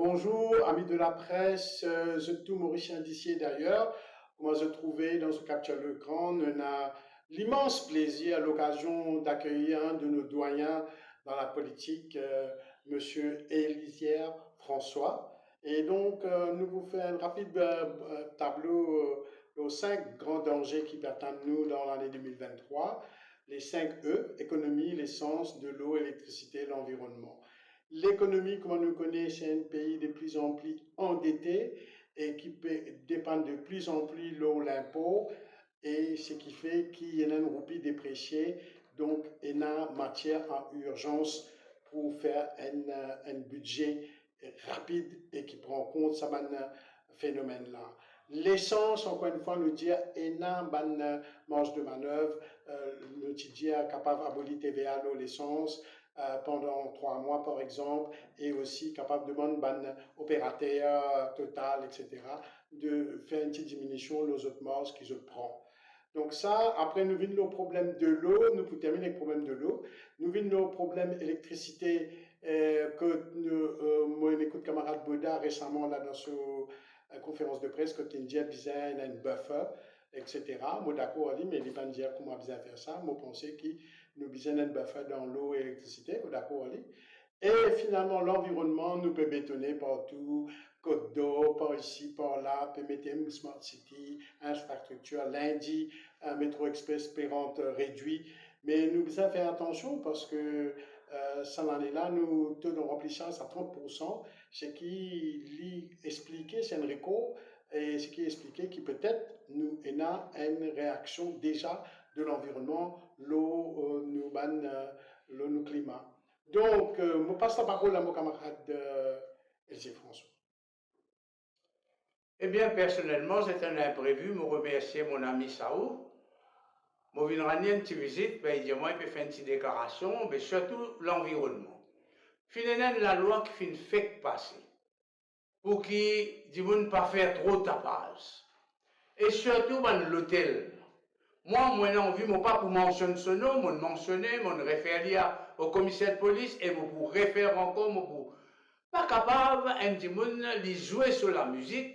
Bonjour, amis de la presse, je suis tout Mauricien d'ici d'ailleurs. Moi, je trouvais dans ce capture l'écran, on a l'immense plaisir à l'occasion d'accueillir un de nos doyens dans la politique, Monsieur Élisière François. Et donc, nous vous faisons un rapide tableau aux 5 grands dangers qui perturbent nous dans l'année 2023. Les 5 E, économie, l'essence, de l'eau, l'électricité, l'environnement. L'économie, comme on nous connaît, c'est un pays de plus en plus endetté et qui dépend de plus en plus de l'impôt, et ce qui fait qu'il y a une roupie dépréciée, donc il y a matière en urgence pour faire un budget rapide et qui prend en compte ce phénomène-là. L'essence, encore une fois, nous dit énorme marge de manœuvre, nous dit capable d'abolir TVA l'essence pendant 3 mois par exemple, et aussi capable de demander opérateur total, etc., de faire une petite diminution aux autres marges qu'ils prennent. Donc ça, après nous venons nos problèmes de l'eau, nous pour terminer les problèmes de l'eau, nous venons nos problèmes d'électricité que moi écoute camarade Boda récemment là dans sa conférence de presse, que tu disais il y a une buffer, etc. Moi d'accord, mais il n'est pas dire comment bien faire ça. Moi pensais que nous besoin d'un buffer dans l'eau et l'électricité, d'accord. Et finalement, l'environnement nous peut bétonner partout, côte d'eau, par ici, par là, peut mettre une smart city, infrastructure, lundi, un métro express pérante réduit. Mais nous devons faire attention parce que cette année-là, nous taux de remplissage à 30%, ce qui lui expliquait, c'est un record, et ce qui expliquait qu'il peut-être nous a une réaction déjà de l'environnement, l'eau, l'eau, climat. Donc, je passe la parole à mon camarade Elsie François. Eh bien, personnellement, c'est un imprévu. Je remercie mon ami Saou. Je viens rendre une petite visite, ben, il dit, moi, il peut faire une petite déclaration, mais surtout l'environnement. Finalement, la loi qui fait une fake passer, pour qu'il dit, ne pas faire trop de tapage. Et surtout, ben, l'hôtel. Moi, j'ai envie, moi, pas pour mentionner ce nom, moi, mentionner, moi, référer au commissaire de police, et moi, pour référer encore, moi, pour pas capable, un petit monde, de jouer sur la musique,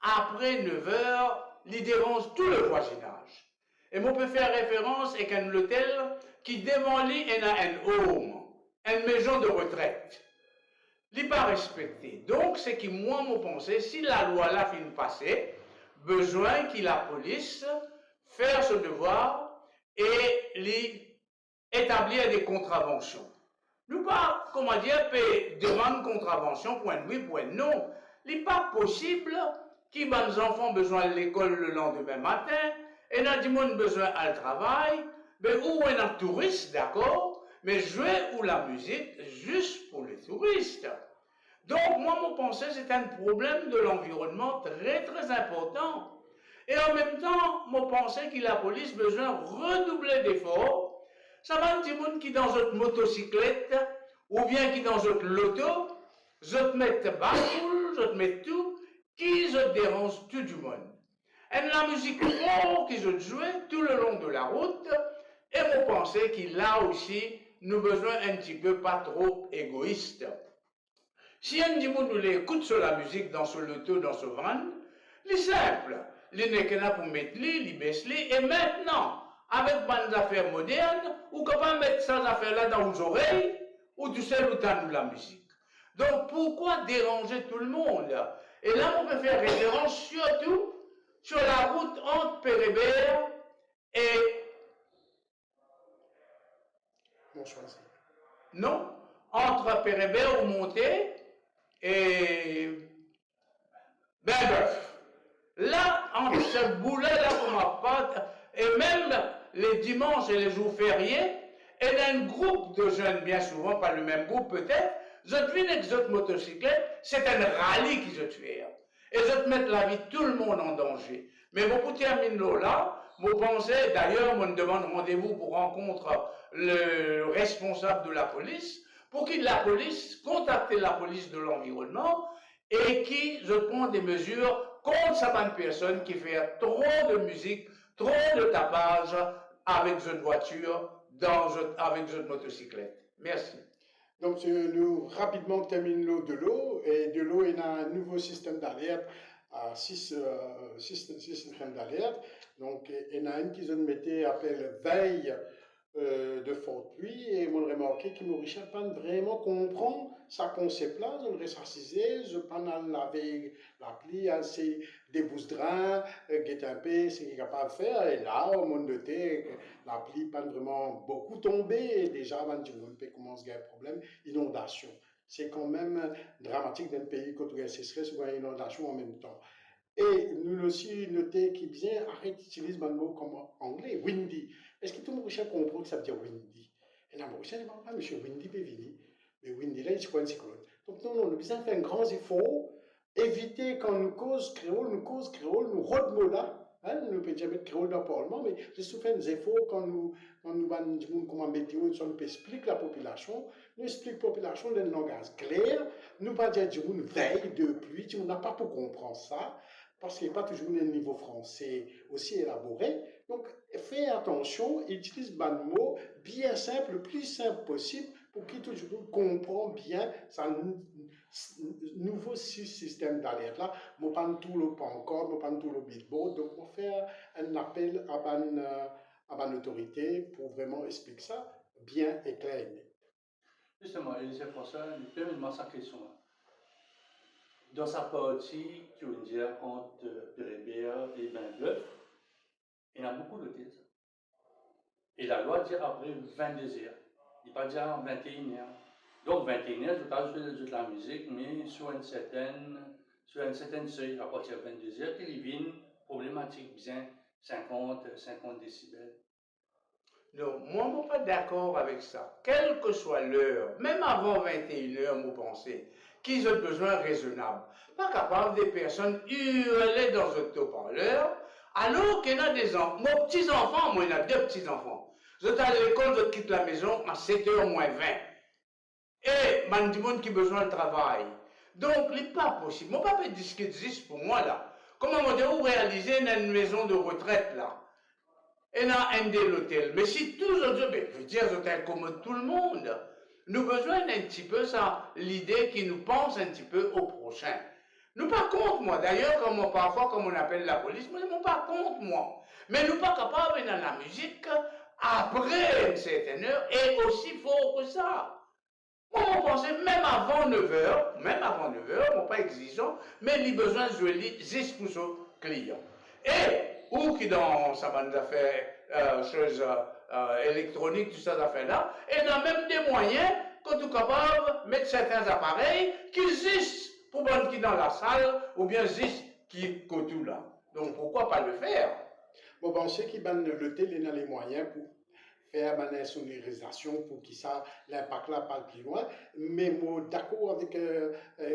après 9 heures, il dérange tout le voisinage. Et moi, peut faire référence à un hôtel qui devant lui, il a un home, une maison de retraite. Il n'est pas respecté. Donc, c'est que moi, je pensais, si la loi là finit passer, besoin que la police faire ce devoir et lui établir des contraventions. Nous pas, comment dire, demande contravention, point oui, point non. Il n'est pas possible que les enfants ont besoin de l'école le lendemain matin, et n'a du monde besoin à le travail, mais où on a un touriste, d'accord, mais jouer ou la musique juste pour les touristes. Donc, moi, mon pensée, c'est un problème de l'environnement très, très important. Et en même temps, mon pensée que la police a besoin de redoubler d'efforts. Ça va un petit monde qui dans votre motocyclette, ou bien qui dans votre loto, je te mette bafoule, je te mette tout, qui je dérange tout du monde. Et la musique fort qui je jouer tout le long de la route, et mon pensée qu'il a aussi, nous besoin un petit peu pas trop égoïste. Si un petit monde nous écoute sur la musique dans ce loto, dans ce van, c'est simple. Les n'est que là pour mettre les baisse les, et maintenant, avec des affaires modernes, ou capable de mettre ces affaires-là dans vos oreilles, ou du seul ou dans la musique. Donc, pourquoi déranger tout le monde? Et là, on peut faire référence surtout sur la route entre Pérébert et... Non, entre Pérébert ou Monté et... Benbeuf. Là, entre ce boulet-là, on m'a pas... Et même les dimanches et les jours fériés, et un groupe de jeunes, bien souvent, pas le même groupe peut-être, je te viens avec cette motocyclette, c'est un rallye qui je te fais. Et je te mets la vie de tout le monde en danger. Mais mon pour terminer là, vous pensez, d'ailleurs, on me demande rendez-vous pour rencontrer le responsable de la police, pour qu'il la police, contacter la police de l'environnement, et qui, je prends des mesures contre certaines personnes qui fait trop de musique, trop de tapage avec cette voiture, avec cette motocyclette. Merci. Donc, nous rapidement terminons de l'eau, et de l'eau, il y a un nouveau système d'alerte, à 6 systèmes d'alerte. Donc, il y en a une qui se mettait, appelle veille de forte pluie, et on a remarqué que Maurice pas vraiment comprend sa concept-là, je le racisé, je pas laver l'appli, c'est des bousses de drain, guette un peu, c'est qu'il est capable de faire, et là, au monde de thé, l'appli pas vraiment beaucoup tombé, et déjà, avant que le pays commence à avoir un problème, inondation. C'est quand même dramatique d'un pays quand il y a sécheresse ou une inondation en même temps. Et nous aussi noté qu'il bien arrête d'utiliser le mot comme anglais, windy. Est-ce que tout le monde comprend que ça veut dire windy? Et là, Mauricien ne parle pas, monsieur windy peut venir. Mais windy là, il se prend une cyclone. Donc, non, nous avons fait un grand effort, éviter quand nous cause créole, nous rodons là. Hein, nous ne pouvons jamais mettre créole dans le Parlement, mais je suis fait des efforts quand nous allons comment météo, nous explique la population, nous explique la population dans un langage clair, nous pas dire que nous veille de pluie, nous n'a pas pour comprendre ça, parce qu'il n'y a pas toujours un niveau français aussi élaboré. Donc, faites attention, utilise des mots bien simples, le plus simple possible, pour que tout le monde comprenne bien ça nouveau système d'alerte là, je ne pas tout le pas encore, je ne pas tout le billboard, donc on fait un appel à une autorité pour vraiment expliquer ça bien et clair. Justement, Élisée François, je me demande sa question. Dans sa partie, tu veux dire, entre Pérébert et Bain-Bœuf, il y a beaucoup de titres. Et la loi dit après 22 heures. Il ne pas dire 21 heures. Donc 21 heures, je vais jouer de la musique, mais sur un certain seuil, à partir de 22 heures, il y a une problématique bien 50 décibels. Non, moi, je ne suis pas d'accord avec ça. Quelle que soit l'heure, même avant 21 heures, vous pensez qu'ils ont besoin raisonnable. Pas capable des personnes hurler dans un haut-parleur, alors qu'il y a des enfants. Mon petits-enfants, moi, il y a 2 petits-enfants. Je suis à l'école, je quitte la maison à 7h moins 20. Et il y a du monde qui a besoin de travail. Donc, il n'est pas possible. Mon papa dit ce qui existe pour moi là. Comment on réaliser une maison de retraite là? Et dans un de l'hôtel. Mais si tous les autres, je veux dire, l'hôtel commode tout le monde. Nous avons besoin d'un petit peu ça, l'idée qui nous pense un petit peu au prochain. Nous pas contre moi. D'ailleurs, parfois, comme on appelle la police, moi, je ne pas contre moi. Mais nous pas capables dans la musique après une certaine heure et aussi fort que ça. Moi, on pensait même avant 9h, on pas exigeant, mais il a besoin de jouer juste pour son client. Et, ou qui dans sa bande d'affaires, choses électroniques, tout ça d'affaires-là, et dans même des moyens qu'on est capable de mettre certains appareils qui existent pour bon qui dans la salle, ou bien juste qui tout là. Donc pourquoi pas le faire? Bon, pensez qu'il va l'hôtel, il a les moyens pour faire une sonorisation pour que ça, l'impact là parle plus loin. Mais moi, d'accord avec,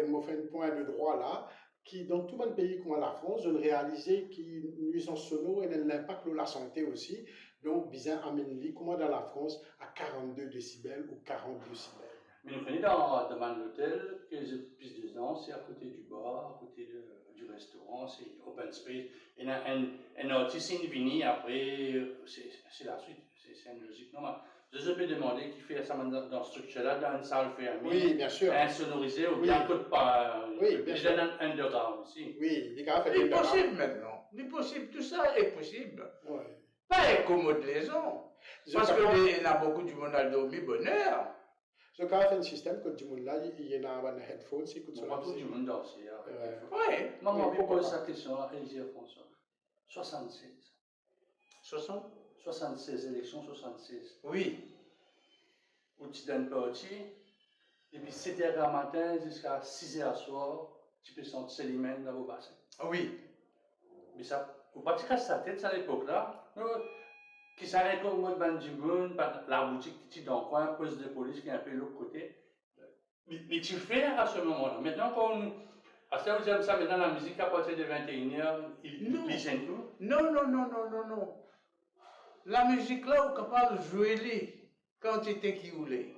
moi, fait un point de droit là, qui dans tout le pays comme la France, je réalisais qu'une nuisance sonore et l'impact sur la santé aussi. Donc, bien amené comme dans la France à 42 décibels ou 40 décibels. Mais nous prenons dans l'hôtel que les plus de gens, c'est à côté du bar, à côté du restaurant, c'est open space. Il y a un artiste qui vient après, c'est la suite, c'est une logique normale. Je peux demander qui fait ça dans cette structure-là, dans une salle fermée. Oui, bien sûr. Insonorisée ou bien pas. Oui, bien sûr. Un underground aussi. Oui, c'est possible maintenant. C'est possible, tout ça est possible. Ouais. Pas incommode les gens. Parce qu'il y a beaucoup du monde à dormir bonheur. Je vais faire un système que du monde là, il y en a un headphone, c'est écoute ça. Pas tout du monde aussi. Oui. Maman, pourquoi cette question à Élisée François? 76. 76 élections, 76. Oui. Où tu donnes parti, depuis 7h matin jusqu'à 6h soir, tu peux sentir les mains dans vos bassins. Oui. Mais ça, vous pas tirer sa tête à l'époque là, qui s'arrête au mode Bandimoun, la boutique qui est dans le coin, poste de police qui est un peu de l'autre côté. Mais tu fais à ce moment-là. Maintenant, quand on. À ce que vous aimez ça, maintenant la musique à partir de 21h, ils gênent tout? Non. La musique là, on est capable de jouer quand tu es qui voulait.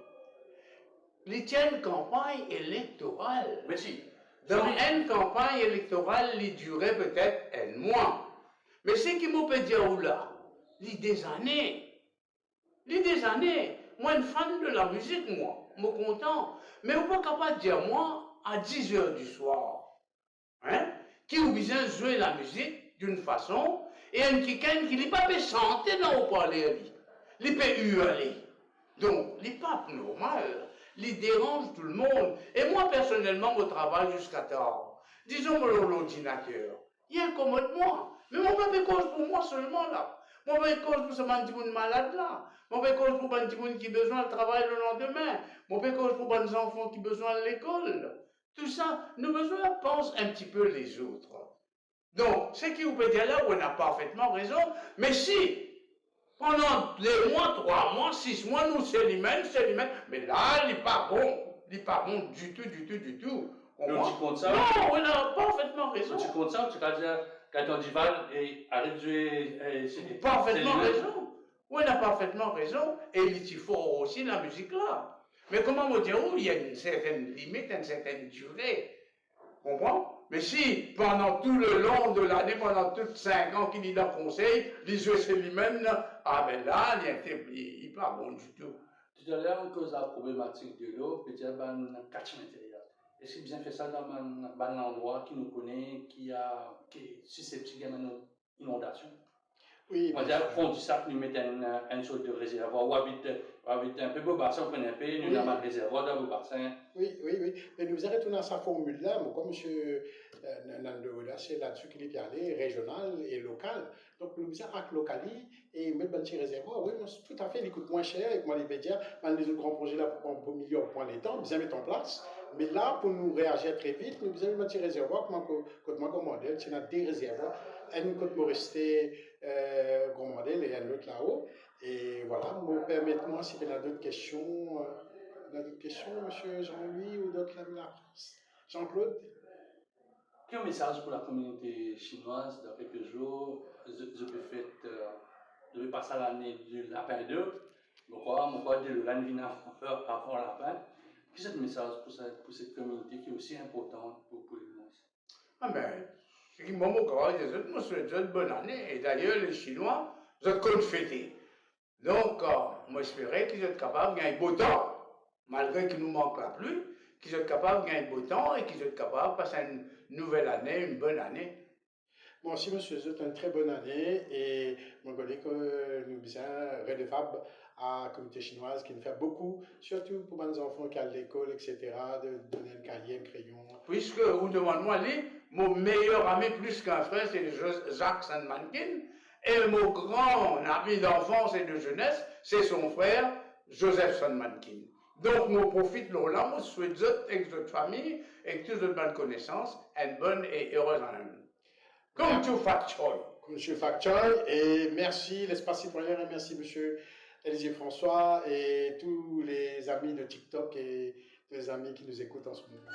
Ils tiennent campagne électorale. Mais si. Dans une campagne électorale, il durait peut-être un mois. Mais ce qui m'a peut dire là, des années. Moi, un fan de la musique, moi. Moi, content. Mais on pas capable de dire, moi, à 10 heures du soir, hein, qui ou bien jouer la musique d'une façon, et un quelqu'un qui n'est pas peut chanter dans le parler, il peut hurler. Donc, il n'est pas normal. Il dérange tout le monde. Et moi, personnellement, je travaille jusqu'à tard. Disons, l'ordinateur, il incommode moi. Mais mon papa cause pour moi seulement là. Mon papa cause pour ce petit malade là. Mon papa cause pour un petit monde qui a besoin de travailler le lendemain. Mon papa cause pour des enfants qui ont besoin de l'école. Tout ça, nous besoin pense un petit peu les autres. Donc, ce qui vous peut dire là, on a parfaitement raison. Mais si, pendant 2 mois, 3 mois, 6 mois, nous c'est l'humain, mais là, il n'est pas bon. Il n'est pas bon du tout, du tout, du tout. Donc, tu comptes ça? Non, on a parfaitement raison. Tu comptes ça, tu vas dire, quand on dit Val, arrête de jouer. Parfaitement raison. On a parfaitement raison. Et il faut aussi la musique là. Mais comment vous dire, il y a une certaine limite, une certaine durée. Comprends? Mais si, pendant tout le long de l'année, pendant tous 5 ans qu'il est dans le conseil, les jeux c'est lui-même, ah ben là, il n'est pas bon du tout. Tout à l'heure, on cause la problématique de l'eau, peut-être un catch matériel. Est-ce qu'il bien fait ça dans un endroit qui nous connaît, qui est susceptible d'une inondation? Oui. On dirait qu'on dit ça, nous mettons une sorte de réservoir, ou habite un peu beau bassin, on prend un peu, nous avons un réservoir dans le bassin. Oui. Mais nous arrêtons dans sa formule-là, mais comme M. Nando, c'est là-dessus qu'il est allé, régional et local. Donc, nous avons acte local et mettre un petit réservoir. Oui, tout à fait, il coûte moins cher, et comme les dire, les autres grands projets là, pour milieu, pour les temps, bien mettre en place. Mais là, pour nous réagir très vite, nous avons un petit réservoir, comme moi, commandé, il y a des réservoirs. Un côté Moresté, Grand Modèle et un autre là-haut. Et voilà, permettez-moi s'il y a d'autres questions. M. Jean-Louis ou d'autres là de la France. Jean-Claude? Quel message pour la communauté chinoise dans quelques jours? Je vais passer à l'année du lapin 2. Pourquoi de l'année avant lapin? Quel est le message pour cette communauté qui est aussi importante pour les gens? Ah ben, moi, je souhaite une bonne année. Et d'ailleurs, les Chinois, je compte fêter. Donc, moi, j'espérais qu'ils soient capables de gagner beau temps, malgré qu'il nous manque la pluie, qu'ils soient capables de gagner beau temps et qu'ils soient capables de passer une nouvelle année, une bonne année. Moi aussi, monsieur, je souhaite une très bonne année et je connais que nous sommes redevables à la communauté chinoise qui nous fait beaucoup, surtout pour les enfants qui sont à l'école, etc., de donner un cahier, un crayon. Puisque, vous demandez-moi, mon meilleur ami plus qu'un frère, c'est Jacques Sandmankin, et mon grand ami d'enfance et de jeunesse, c'est son frère, Joseph Sandmankin. Donc, je profite de là, je souhaite avec votre famille et toutes les bonnes connaissances, une bonne et heureuse année. Comme tu Factoy. Comme M. Factoy, et merci l'espace citoyen, et merci M. Élisée François et tous les amis de TikTok et les amis qui nous écoutent en ce moment.